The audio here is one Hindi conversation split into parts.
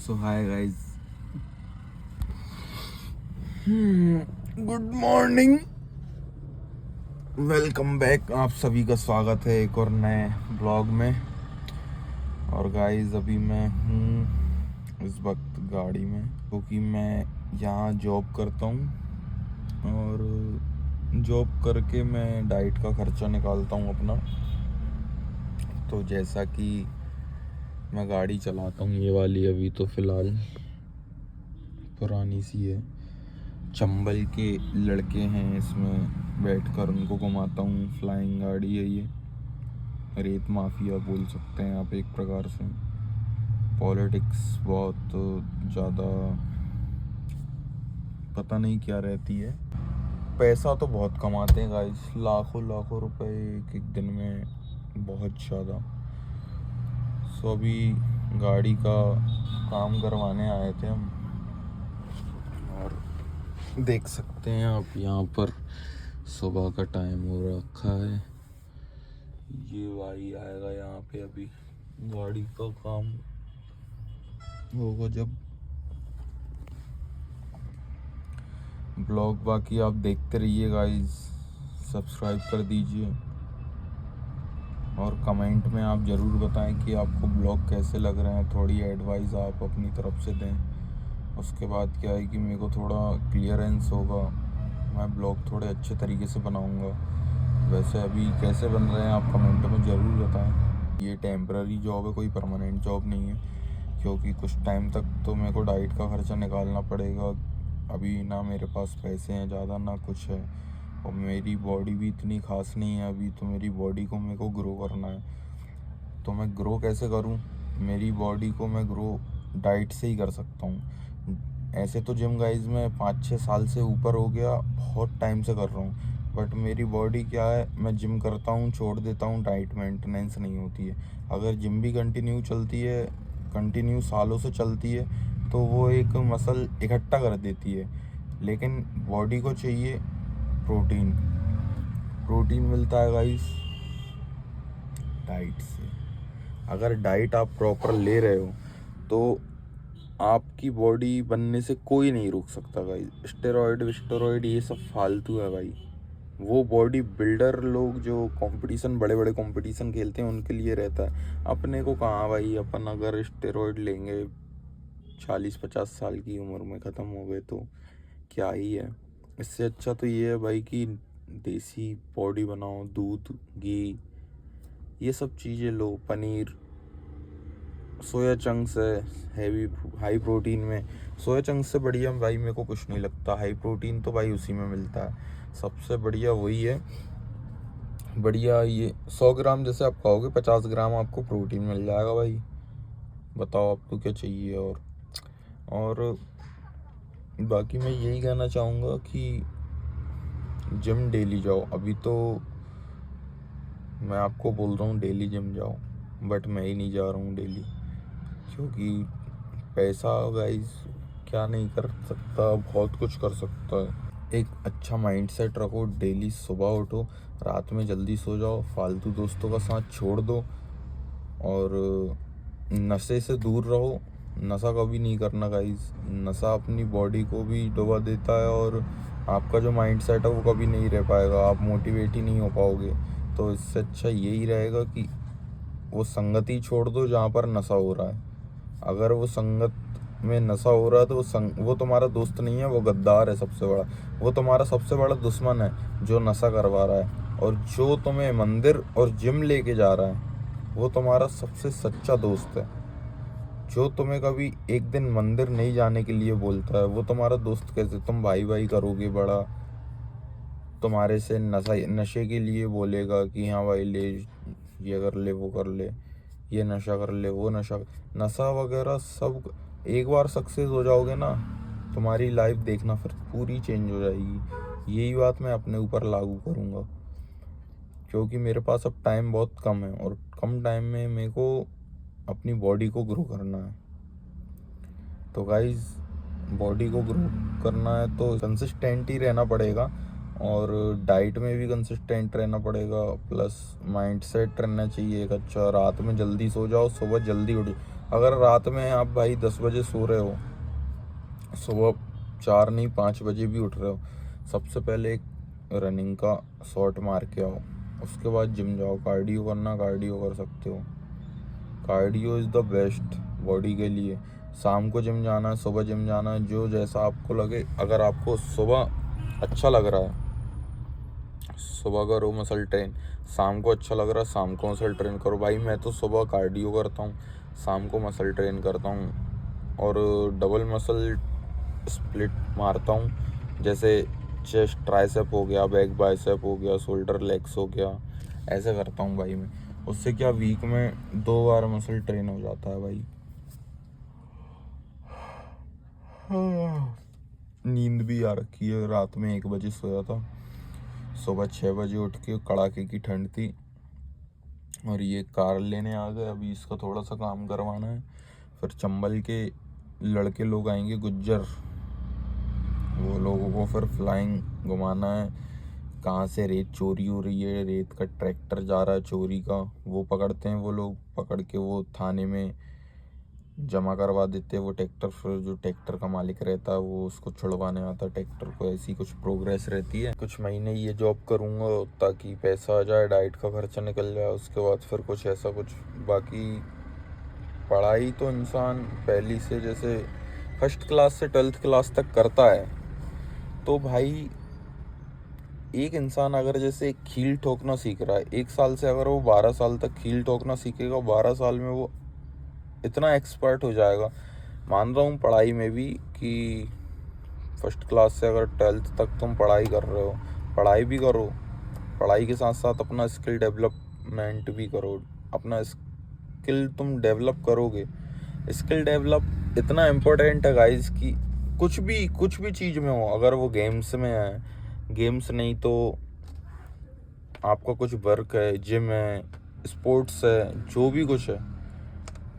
सो hi guys, good morning, welcome back. आप सभी का स्वागत है एक और नए ब्लॉग में। और गाइस अभी मैं हूँ इस वक्त गाड़ी में, क्योंकि मैं यहाँ जॉब करता हूँ और जॉब करके मैं डाइट का खर्चा निकालता हूँ अपना। तो जैसा कि मैं गाड़ी चलाता हूँ, ये वाली अभी तो फ़िलहाल पुरानी सी है, चंबल के लड़के हैं, इसमें बैठकर उनको घुमाता हूँ। फ्लाइंग गाड़ी है ये, रेत माफिया बोल सकते हैं आप एक प्रकार से। पॉलिटिक्स बहुत ज़्यादा पता नहीं क्या रहती है। पैसा तो बहुत कमाते हैं गाइस, लाखों लाखों रुपए एक एक दिन में, बहुत ज़्यादा। सो अभी गाड़ी का काम करवाने आए थे हम, और देख सकते हैं आप यहाँ पर सुबह का टाइम हो रखा है। ये भाई आएगा यहाँ पे, अभी गाड़ी का काम होगा जब। ब्लॉग बाकी आप देखते रहिए गाइस, सब्सक्राइब कर दीजिए और कमेंट में आप ज़रूर बताएं कि आपको ब्लॉग कैसे लग रहे हैं। थोड़ी एडवाइस आप अपनी तरफ से दें, उसके बाद क्या है कि मेरे को थोड़ा क्लियरेंस होगा, मैं ब्लॉग थोड़े अच्छे तरीके से बनाऊंगा। वैसे अभी कैसे बन रहे हैं आप कमेंट में ज़रूर बताएं। ये टेम्पररी जॉब है, कोई परमानेंट जॉब नहीं है, क्योंकि कुछ टाइम तक तो मेरे को डाइट का खर्चा निकालना पड़ेगा। अभी ना मेरे पास पैसे हैं ज़्यादा, ना कुछ है, और मेरी बॉडी भी इतनी खास नहीं है अभी। तो मेरी बॉडी को मेरे को ग्रो करना है, तो मैं ग्रो कैसे करूं? मेरी बॉडी को मैं ग्रो डाइट से ही कर सकता हूं। ऐसे तो जिम गाइज में 5-6 साल से ऊपर हो गया, बहुत टाइम से कर रहा हूँ, बट मेरी बॉडी क्या है, मैं जिम करता हूँ, छोड़ देता हूँ, डाइट मेंटेनेंस नहीं होती है। अगर जिम भी कंटिन्यू चलती है, कंटिन्यू सालों से चलती है, तो वो एक मसल इकट्ठा कर देती है। लेकिन बॉडी को चाहिए प्रोटीन। प्रोटीन मिलता है गाइस डाइट से। अगर डाइट आप प्रॉपर ले रहे हो तो आपकी बॉडी बनने से कोई नहीं रोक सकता गाइस। स्टेरॉइड ये सब फालतू है भाई। वो बॉडी बिल्डर लोग जो कंपटीशन, बड़े बड़े कंपटीशन खेलते हैं, उनके लिए रहता है। अपने को कहाँ भाई, अपन अगर स्टेरॉइड लेंगे 40-50 साल की उम्र में ख़त्म हो गए तो क्या ही है। इससे अच्छा तो ये है भाई कि देसी बॉडी बनाओ, दूध, घी, ये सब चीज़ें लो, पनीर, सोया चंक्स है, हैवी हाई प्रोटीन में। सोया चंक्स से बढ़िया भाई मेरे को कुछ नहीं लगता। हाई प्रोटीन तो भाई उसी में मिलता है, सबसे बढ़िया वही है। बढ़िया ये 100 ग्राम जैसे आप खाओगे, 50 ग्राम आपको प्रोटीन मिल जाएगा भाई। बताओ आपको क्या चाहिए। और बाकी मैं यही कहना चाहूँगा कि जिम डेली जाओ। अभी तो मैं आपको बोल रहा हूँ डेली जिम जाओ, बट मैं ही नहीं जा रहा हूँ डेली, क्योंकि पैसा गाइस क्या नहीं कर सकता, बहुत कुछ कर सकता है। एक अच्छा माइंडसेट रखो, डेली सुबह उठो, रात में जल्दी सो जाओ, फालतू दोस्तों का साथ छोड़ दो, और नशे से दूर रहो। नशा कभी नहीं करना गाइस, नशा अपनी बॉडी को भी डुबा देता है, और आपका जो माइंडसेट है वो कभी नहीं रह पाएगा, आप मोटिवेट ही नहीं हो पाओगे। तो इससे अच्छा यही रहेगा कि वो संगति छोड़ दो जहाँ पर नशा हो रहा है। अगर वो संगत में नशा हो रहा है तो वो तुम्हारा दोस्त नहीं है, वो गद्दार है सबसे बड़ा। वो तुम्हारा सबसे बड़ा दुश्मन है जो नशा करवा रहा है, और जो तुम्हें मंदिर और जिम लेके जा रहा है वो तुम्हारा सबसे सच्चा दोस्त है। जो तुम्हें कभी एक दिन मंदिर नहीं जाने के लिए बोलता है वो तुम्हारा दोस्त कैसे? तुम भाई भाई करोगे बड़ा, तुम्हारे से नशे के लिए बोलेगा कि हाँ भाई ले, ये कर ले, वो कर ले, ये नशा कर ले, वो नशा वगैरह सब। एक बार सक्सेस हो जाओगे ना, तुम्हारी लाइफ देखना फिर पूरी चेंज हो जाएगी। यही बात मैं अपने ऊपर लागू करूँगा, क्योंकि मेरे पास अब टाइम बहुत कम है, और कम टाइम में मेरे को अपनी बॉडी को ग्रो करना है। तो गाइज बॉडी को ग्रो करना है तो कंसिस्टेंट ही रहना पड़ेगा, और डाइट में भी कंसिस्टेंट रहना पड़ेगा, प्लस माइंडसेट रहना चाहिए एक अच्छा। रात में जल्दी सो जाओ, सुबह जल्दी उठ। अगर रात में आप भाई 10 बजे सो रहे हो, सुबह 4 नहीं 5 बजे भी उठ रहे हो, सबसे पहले एक रनिंग का शॉट मार के आओ, उसके बाद जिम जाओ। कार्डियो करना, कार्डियो कर सकते हो। Cardio is the best body के लिए। शाम को जिम जाना, सुबह जिम जाना, जो जैसा आपको लगे। अगर आपको सुबह अच्छा लग रहा है सुबह करो मसल ट्रेन, शाम को अच्छा लग रहा है शाम को मसल ट्रेन करो। भाई मैं तो सुबह कार्डियो करता हूँ, शाम को मसल ट्रेन करता हूँ, और डबल मसल स्प्लिट मारता हूँ। जैसे चेस्ट ट्राइसेप हो गया, बैक बाइसेप हो गया, शोल्डर लेग्स हो गया, ऐसे करता हूँ भाई मैं। उससे क्या वीक में 2 बार मसल ट्रेन हो जाता है भाई। नींद भी आ रखी है, रात में 1 बजे सोया था, सुबह 6 बजे उठ के, कड़ाके की ठंड थी, और ये कार लेने आ गए। अभी इसका थोड़ा सा काम करवाना है। फिर चंबल के लड़के लोग आएंगे गुज्जर, वो लोगों को फिर फ्लाइंग घुमाना है। कहाँ से रेत चोरी हो रही है, रेत का ट्रैक्टर जा रहा है चोरी का, वो पकड़ते हैं। वो लोग पकड़ के वो थाने में जमा करवा देते हैं वो ट्रैक्टर। फिर जो ट्रैक्टर का मालिक रहता है वो उसको छुड़वाने आता है ट्रैक्टर को। ऐसी कुछ प्रोग्रेस रहती है। कुछ महीने ये जॉब करूँगा ताकि पैसा आ जाए, डाइट का खर्चा निकल जाए। उसके बाद फिर कुछ ऐसा कुछ। बाकी पढ़ाई तो इंसान पहली से, जैसे फर्स्ट क्लास से 12th क्लास तक करता है, तो भाई एक इंसान अगर जैसे खील ठोकना सीख रहा है 1 साल से, अगर वो 12 साल तक खील ठोकना सीखेगा, 12 साल में वो इतना एक्सपर्ट हो जाएगा। मान रहा हूँ पढ़ाई में भी कि फर्स्ट क्लास से अगर 12th तक तुम पढ़ाई कर रहे हो, पढ़ाई भी करो, पढ़ाई के साथ साथ अपना स्किल डेवलपमेंट भी करो। अपना स्किल तुम डेवलप करोगे। स्किल डेवलप इतना इम्पोर्टेंट है गाइस कि कुछ भी चीज़ में हो, अगर वो गेम्स में है, गेम्स नहीं तो आपका कुछ वर्क है, जिम है, स्पोर्ट्स है, जो भी कुछ है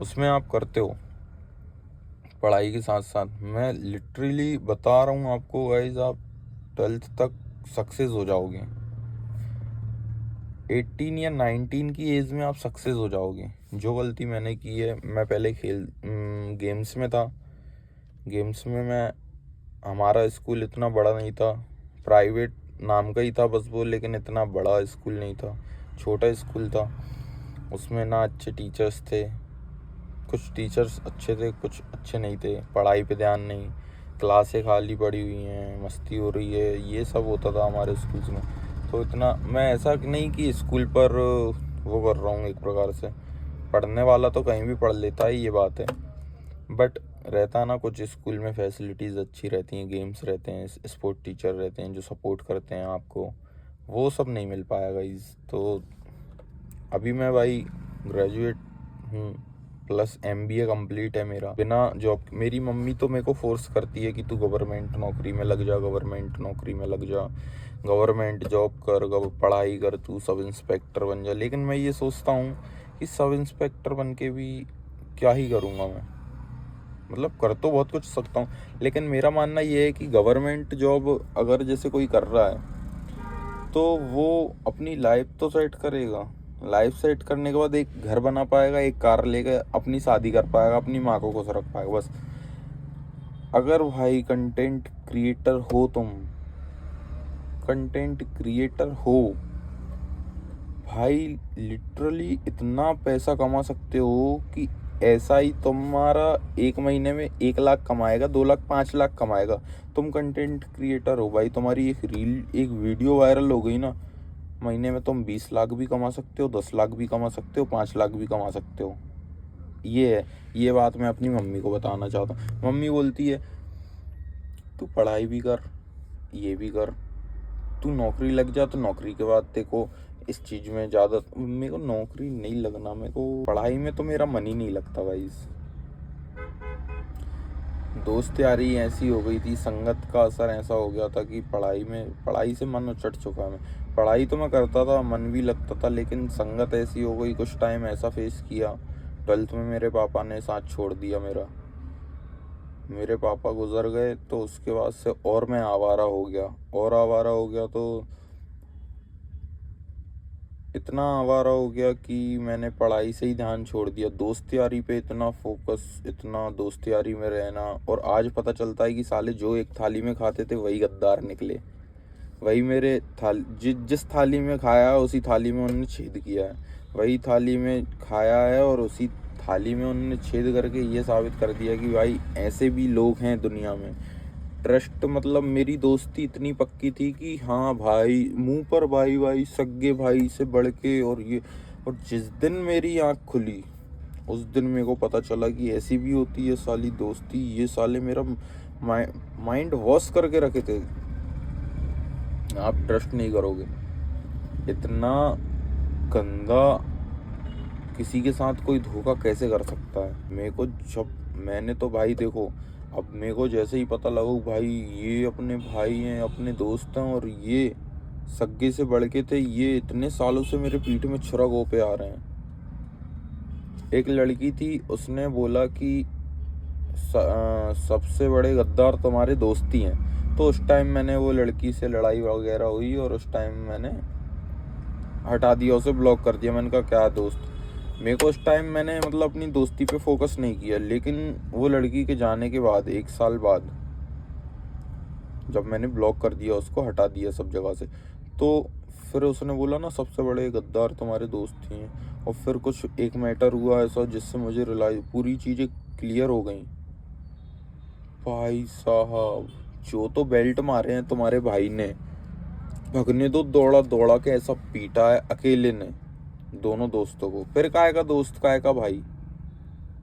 उसमें आप करते हो पढ़ाई के साथ साथ। मैं लिटरली बता रहा हूँ आपको गाइस, आप 12th तक सक्सेस हो जाओगे। 18 या 19 की एज में आप सक्सेस हो जाओगे। जो गलती मैंने की है, मैं पहले गेम्स में था। गेम्स में मैं हमारा स्कूल इतना बड़ा नहीं था, प्राइवेट नाम का ही था बस वो, लेकिन इतना बड़ा स्कूल नहीं था, छोटा स्कूल था। उसमें ना अच्छे टीचर्स थे, कुछ टीचर्स अच्छे थे कुछ अच्छे नहीं थे, पढ़ाई पे ध्यान नहीं, क्लासें खाली पड़ी हुई हैं, मस्ती हो रही है, ये सब होता था हमारे स्कूल्स में। तो इतना मैं ऐसा नहीं कि स्कूल पर वो कर रहा हूँ, एक प्रकार से पढ़ने वाला तो कहीं भी पढ़ लेता है, ये बात है। बट रहता है ना, कुछ स्कूल में फैसिलिटीज़ अच्छी रहती हैं, गेम्स रहते हैं, स्पोर्ट टीचर रहते हैं जो सपोर्ट करते हैं आपको, वो सब नहीं मिल पाया गाइस। तो अभी मैं भाई ग्रेजुएट हूँ, प्लस MBA कंप्लीट है मेरा, बिना जॉब। मेरी मम्मी तो मेरे को फोर्स करती है कि तू गवर्नमेंट नौकरी में लग जा, गवर्नमेंट नौकरी में लग जा, गवर्नमेंट जॉब कर, पढ़ाई कर, तू सब इंस्पेक्टर बन जा। लेकिन मैं ये सोचता हूँ कि सब इंस्पेक्टर बन के भी क्या ही करूँगा मैं। मतलब कर तो बहुत कुछ सकता हूँ, लेकिन मेरा मानना ये है कि गवर्नमेंट जॉब अगर जैसे कोई कर रहा है तो वो अपनी लाइफ तो सेट करेगा। लाइफ सेट करने के बाद एक घर बना पाएगा, एक कार लेकर अपनी शादी कर पाएगा, अपनी माँ को खुश रख पाएगा, बस। अगर भाई कंटेंट क्रिएटर हो, तुम कंटेंट क्रिएटर हो भाई, लिटरली इतना पैसा कमा सकते हो कि ऐसा ही तुम्हारा 1 महीने में 1 लाख कमाएगा, 2 लाख, 5 लाख कमाएगा। तुम कंटेंट क्रिएटर हो भाई, तुम्हारी एक रील, एक वीडियो वायरल हो गई ना, महीने में तुम 20 लाख भी कमा सकते हो, 10 लाख भी कमा सकते हो, 5 लाख भी कमा सकते हो। ये है, ये बात मैं अपनी मम्मी को बताना चाहता हूँ। मम्मी बोलती है तू पढ़ाई भी कर, ये भी कर, तू नौकरी लग जा, तो नौकरी के बाद देखो इस चीज़ में ज़्यादा। मेरे को नौकरी नहीं लगना, मेरे को पढ़ाई में तो मेरा मन ही नहीं लगता भाई। दोस्त यारी ऐसी हो गई थी, संगत का असर ऐसा हो गया था कि पढ़ाई से मन उचट चुका मैं। पढ़ाई तो मैं करता था, मन भी लगता था, लेकिन संगत ऐसी हो गई, कुछ टाइम ऐसा फेस किया। 12th में मेरे पापा ने साथ छोड़ दिया मेरा, मेरे पापा गुजर गए, तो उसके बाद से और मैं आवारा हो गया, और आवारा हो गया। तो इतना आवारा हो गया कि मैंने पढ़ाई से ही ध्यान छोड़ दिया, दोस्त यारी पे इतना फोकस, इतना दोस्त यारी में रहना। और आज पता चलता है कि साले जो एक थाली में खाते थे वही गद्दार निकले। वही मेरे जिस थाली में खाया उसी थाली में उन्होंने छेद किया है, वही थाली में खाया है और उसी थाली में उन्होंने छेद करके ये साबित कर दिया कि भाई ऐसे भी लोग हैं दुनिया में। ट्रस्ट मतलब मेरी दोस्ती इतनी पक्की थी कि हाँ भाई, मुंह पर भाई भाई, सगे भाई से बढ़ के। और ये, और जिस दिन मेरी आँख खुली उस दिन मेरे को पता चला कि ऐसी भी होती है साली दोस्ती। ये साले मेरा माइंड वॉश करके रखे थे। आप ट्रस्ट नहीं करोगे, इतना गंदा किसी के साथ कोई धोखा कैसे कर सकता है। मेरे को जब मैंने तो भाई देखो, अब मेरे को जैसे ही पता लगा भाई ये अपने भाई हैं, अपने दोस्त हैं और ये सगे से बढ़ के थे, ये इतने सालों से मेरे पीठ में छुरा गोपे आ रहे हैं। एक लड़की थी, उसने बोला कि सबसे बड़े गद्दार तुम्हारे दोस्त ही हैं। तो उस टाइम मैंने वो लड़की से लड़ाई वगैरह हुई और उस टाइम मैंने हटा दिया, उसे ब्लॉक कर दिया। मैंने कहा क्या दोस्त, मेरे को उस टाइम मैंने मतलब अपनी दोस्ती पे फोकस नहीं किया। लेकिन वो लड़की के जाने के बाद 1 साल बाद जब मैंने ब्लॉक कर दिया, उसको हटा दिया सब जगह से, तो फिर उसने बोला ना सबसे बड़े गद्दार तुम्हारे दोस्त ही हैं। और फिर कुछ एक मैटर हुआ ऐसा जिससे मुझे पूरी चीज़ें क्लियर हो गई। भाई साहब, जो तो बेल्ट मारे हैं तुम्हारे भाई ने, भगने तो दौड़ा दौड़ा के ऐसा पीटा है अकेले ने दोनों दोस्तों को। फिर काय का दोस्त, काय का भाई?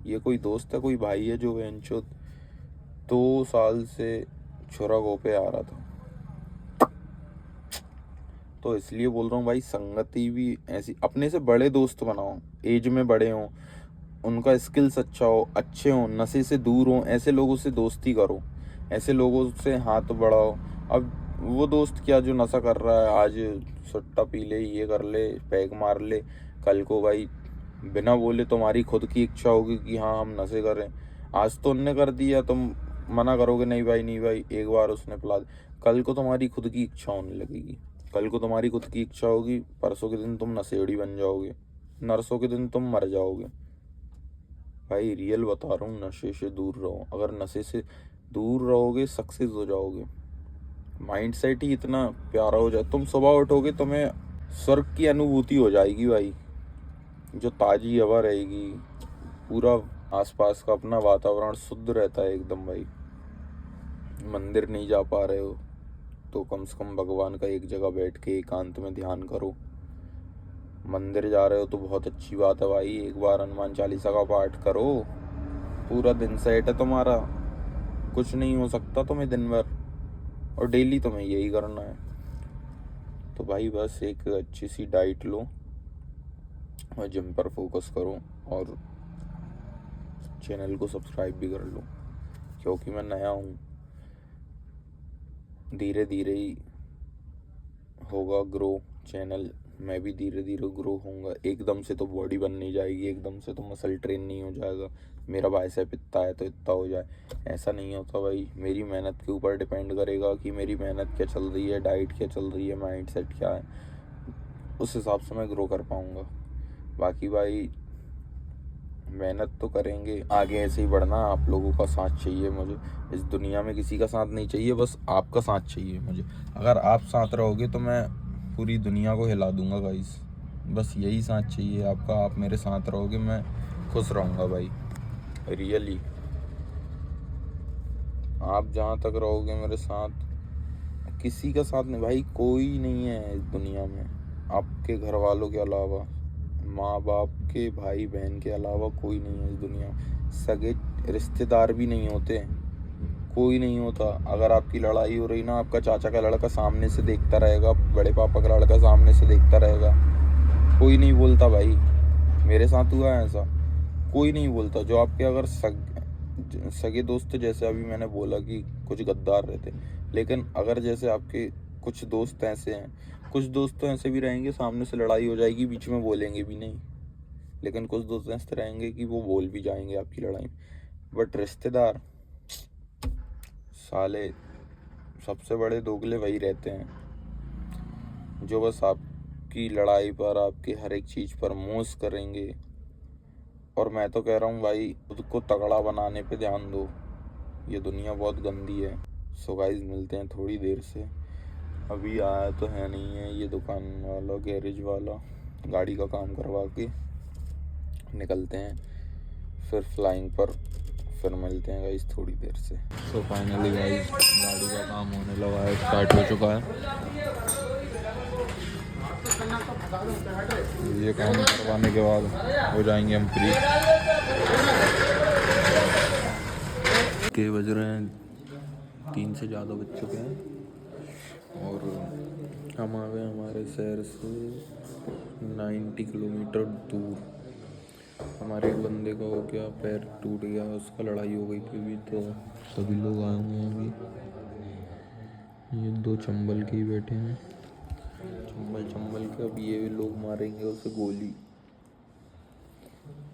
ये कोई दोस्त है, कोई भाई है जो वेंचो 2 साल से छुरा गोपे आ रहा था। तो इसलिए बोल रहा हूँ भाई, संगति भी ऐसी, अपने से बड़े दोस्त बनाओ, एज में बड़े हों, उनका स्किल्स अच्छा हो, अच्छे हों, नशे से दूर हों, ऐसे लोगों से दोस्ती करो, ऐसे लोगों से हाथ बढ़ाओ। अब वो दोस्त क्या जो नशा कर रहा है, आज सुट्टा पी ले, ये कर ले, पैग मार ले, कल को भाई बिना बोले तुम्हारी खुद की इच्छा होगी कि हाँ हम नशे करें। आज तो उनने कर दिया, तुम मना करोगे नहीं भाई नहीं भाई, एक बार उसने पिला, कल को तुम्हारी खुद की इच्छा होने लगेगी, कल को तुम्हारी खुद की इच्छा होगी, परसों के दिन तुम नशेड़ी बन जाओगे, नरसों के दिन तुम मर जाओगे। भाई रियल बता रहा हूँ, नशे से दूर रहो। अगर नशे से दूर रहोगे सक्सेस हो जाओगे। माइंड सेट ही इतना प्यारा हो जाए, तुम सुबह उठोगे तुम्हें स्वर्ग की अनुभूति हो जाएगी भाई, जो ताज़ी हवा रहेगी, पूरा आसपास का अपना वातावरण शुद्ध रहता है एकदम। भाई मंदिर नहीं जा पा रहे हो तो कम से कम भगवान का एक जगह बैठ के एकांत में ध्यान करो। मंदिर जा रहे हो तो बहुत अच्छी बात है भाई, एक बार हनुमान चालीसा का पाठ करो, पूरा दिन सेट है तुम्हारा। कुछ नहीं हो सकता तुम्हें दिन भर, और डेली तुम्हें यही करना है। तो भाई बस एक अच्छी सी डाइट लो और जिम पर फोकस करो, और चैनल को सब्सक्राइब भी कर लो, क्योंकि मैं नया हूँ, धीरे धीरे ही होगा ग्रो चैनल। मैं भी धीरे धीरे ग्रो होऊंगा, एकदम से तो बॉडी बन नहीं जाएगी, एकदम से तो मसल ट्रेन नहीं हो जाएगा, मेरा बाइसेप इतना है तो इतना हो जाए, ऐसा नहीं होता भाई। मेरी मेहनत के ऊपर डिपेंड करेगा कि मेरी मेहनत क्या चल रही है, डाइट क्या चल रही है, माइंड सेट क्या है, उस हिसाब से मैं ग्रो कर पाऊँगा। बाकी भाई मेहनत तो करेंगे, आगे ऐसे ही बढ़ना। आप लोगों का साथ चाहिए मुझे इस दुनिया में, किसी का साथ नहीं चाहिए, बस आपका साथ चाहिए मुझे। अगर आप साथ रहोगे तो मैं पूरी दुनिया को हिला दूंगा गाइस, बस यही साथ चाहिए आपका। आप मेरे साथ रहोगे, मैं खुश रहूँगा भाई, रियली। आप जहाँ तक रहोगे मेरे साथ, किसी का साथ नहीं भाई, कोई नहीं है इस दुनिया में आपके घर वालों के अलावा, माँ बाप के, भाई बहन के अलावा कोई नहीं है इस दुनिया में। सगे रिश्तेदार भी नहीं होते, कोई नहीं होता। अगर आपकी लड़ाई हो रही ना, आपका चाचा का लड़का सामने से देखता रहेगा, बड़े पापा का लड़का सामने से देखता रहेगा, कोई नहीं बोलता भाई। मेरे साथ हुआ है ऐसा, कोई नहीं बोलता। जो आपके अगर सगे दोस्त, जैसे अभी मैंने बोला कि कुछ गद्दार रहते, लेकिन अगर जैसे आपके कुछ दोस्त ऐसे हैं, कुछ दोस्त तो ऐसे भी रहेंगे सामने से लड़ाई हो जाएगी बीच में बोलेंगे भी नहीं, लेकिन कुछ दोस्त ऐसे रहेंगे कि वो बोल भी जाएंगे आपकी लड़ाई में। बट रिश्तेदार साले सबसे बड़े दोगले वही रहते हैं जो बस आपकी लड़ाई पर, आपकी हर एक चीज़ पर मौज करेंगे। और मैं तो कह रहा हूँ भाई, खुद को तगड़ा बनाने पे ध्यान दो, ये दुनिया बहुत गंदी है। सो गाइस, मिलते हैं थोड़ी देर से। अभी आया तो है नहीं है ये दुकान वाला, गैरेज वाला, गाड़ी का काम करवा के निकलते हैं फिर फ्लाइंग पर। फिर मिलते हैं गाइस थोड़ी देर से। सो फाइनली गाइस, गाड़ी का काम होने लगा है, स्टार्ट हो चुका है। ये काम करवाने के बाद हो जाएंगे हम फ्री। के बज रहे हैं 3 से ज़्यादा बज चुके हैं और हम आ गए हमारे शहर से 90 किलोमीटर दूर। हमारे एक बंदे का हो गया, पैर टूट गया, उसका लड़ाई हो गई थी अभी, तो सभी लोग आए हुए हैं अभी। ये 2 चंबल के ही बैठे हैं, चंबल के। अब ये लोग मारेंगे उसे गोली,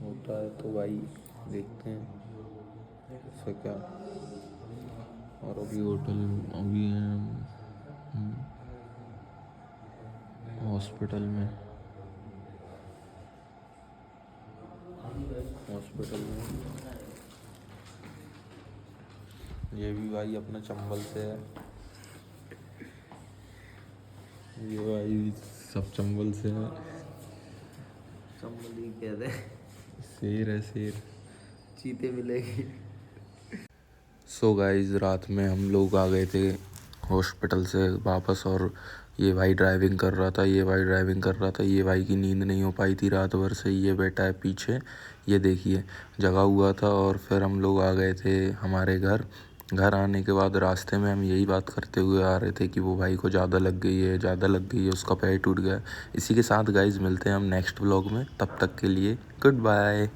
होता है तो भाई देखते हैं ऐसा क्या। और अभी होटल, अभी हैं हॉस्पिटल में। ये भी भाई अपना चंबल से है, ये भाई सब चंबल से है। चंबल ही कहते हैं, शेर है शेर, चीते मिलेगी। सो गाइस, रात में हम लोग आ गए थे हॉस्पिटल से वापस, और ये भाई ड्राइविंग कर रहा था, ये भाई की नींद नहीं हो पाई थी रात भर से। ये बैठा है पीछे, ये देखिए जगा हुआ था। और फिर हम लोग आ गए थे हमारे घर आने के बाद रास्ते में हम यही बात करते हुए आ रहे थे कि वो भाई को ज़्यादा लग गई है, उसका पैर टूट गया। इसी के साथ गाइस मिलते हैं हम नेक्स्ट व्लॉग में, तब तक के लिए गुड बाय।